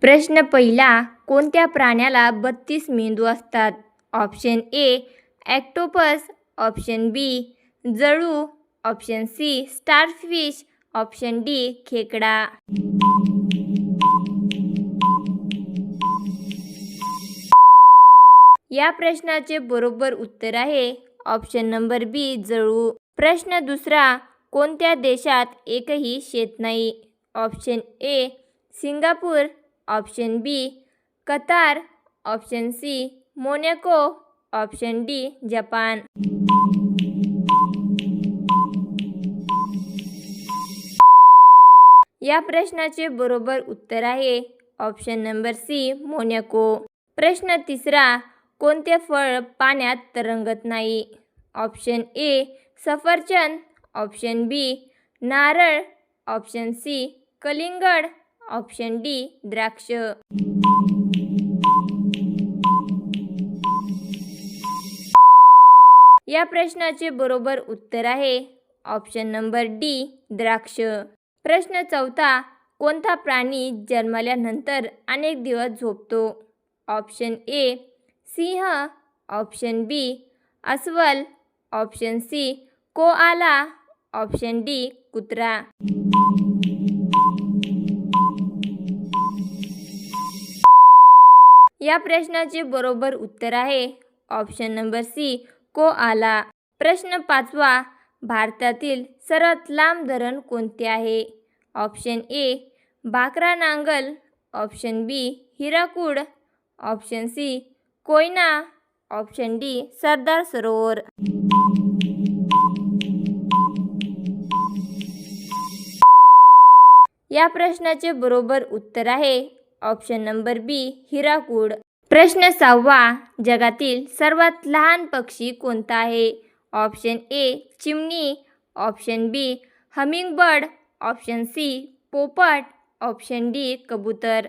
प्रश्न पहिला, कोणत्या प्राण्याला 32 मेंदू असतात? Option A octopus, option B जळू, option C starfish, option D खेकडा. या प्रश्नाचे बरोबर उत्तर आहे ऑप्शन नंबर बी जळू. प्रश्न दुसरा, कोणत्या देशात एकही शेत नाही? Option A Singapore, option B Qatar, option C Monaco, option D Japan. या प्रश्नाचे बरोबर उत्तर आहे ऑप्शन नंबर सी मोनॅको. प्रश्न तिसरा, कोणते फळ पाण्यात तरंगत नाही? ऑप्शन ए सफरचंद, ऑप्शन बी नारळ, ऑप्शन सी कलिंगड, ऑप्शन डी द्राक्ष. या प्रश्नाचे बरोबर उत्तर आहे ऑप्शन नंबर डी द्राक्ष. प्रश्न चौथा, कोणता प्राणी जन्मल्यानंतर अनेक दिवस झोपतो? Option A Singh, option B अस्वल, option C koala, option D कुत्रा. या प्रश्नाचे बरोबर उत्तर आहे ऑप्शन नंबर सी कोआला. प्रश्न पाचवा, भारतातील सर्वात लांब धरण कोणते आहे? Option A Bhakra Nangal, option B Hirakud, option C Koyna, option D Sardar Sarovar. या प्रश्नाचे बरोबर उत्तर आहे ऑप्शन नंबर बी हिराकूड. प्रश्न सहावा, जगातील सर्वात लहान पक्षी कोणता आहे? ऑप्शन ए चिमणी, ऑप्शन बी हमिंगबर्ड, ऑप्शन सी पोपट, ऑप्शन डी कबूतर.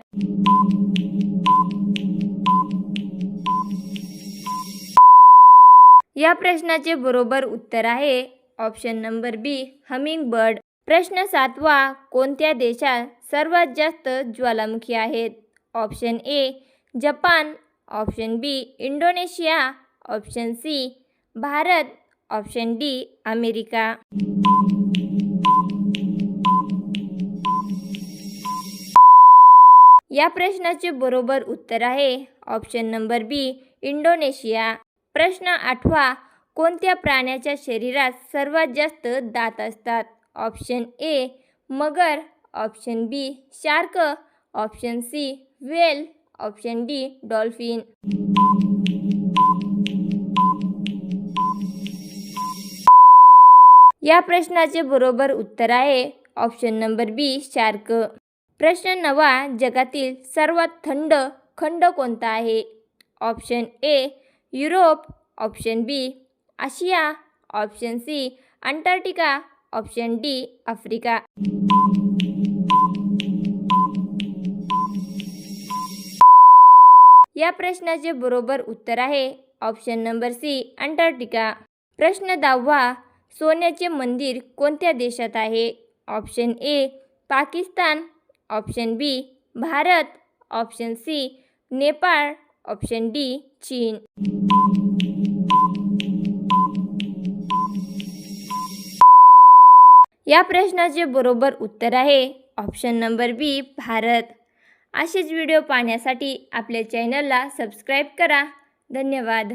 या प्रश्नाचे बरोबर उत्तर आहे ऑप्शन नंबर बी हमिंगबर्ड. प्रश्न सातवा, कोणत्या देशात सर्वात जास्त ज्वालामुखी आहेत? Option A Japan, option B Indonesia, option C Bharat, option D America. या प्रश्नाचे बरोबर उत्तर आहे ऑप्शन नंबर बी इंडोनेशिया. प्रश्न आठवा, कोणत्या प्राण्याच्या शरीरात सर्वात जास्त दात असतात? ऑप्शन ए मगर, option B shark, option C whale, option D dolphin. या प्रश्नाचे बरोबर उत्तर आहे ऑप्शन नंबर बी शार्क. प्रश्न नवा, जगातील सर्वात थंड खंड कोणता आहे? Option A Europe, option B Asia, option C Antarctica, option D Africa. या प्रश्नाचे बरोबर उत्तर आहे ऑप्शन नंबर सी अंटार्क्टिका. प्रश्न 10, सोन्याचे मंदिर कोणत्या देशात आहे? Option A Pakistan, option B Bharat, option C Nepal, option D चीन. या प्रश्नाचे बरोबर उत्तर आहे ऑप्शन नंबर बी भारत. असेच व्हिडिओ पाहण्यासाठी आपल्या चॅनलला सबस्क्राईब करा. धन्यवाद.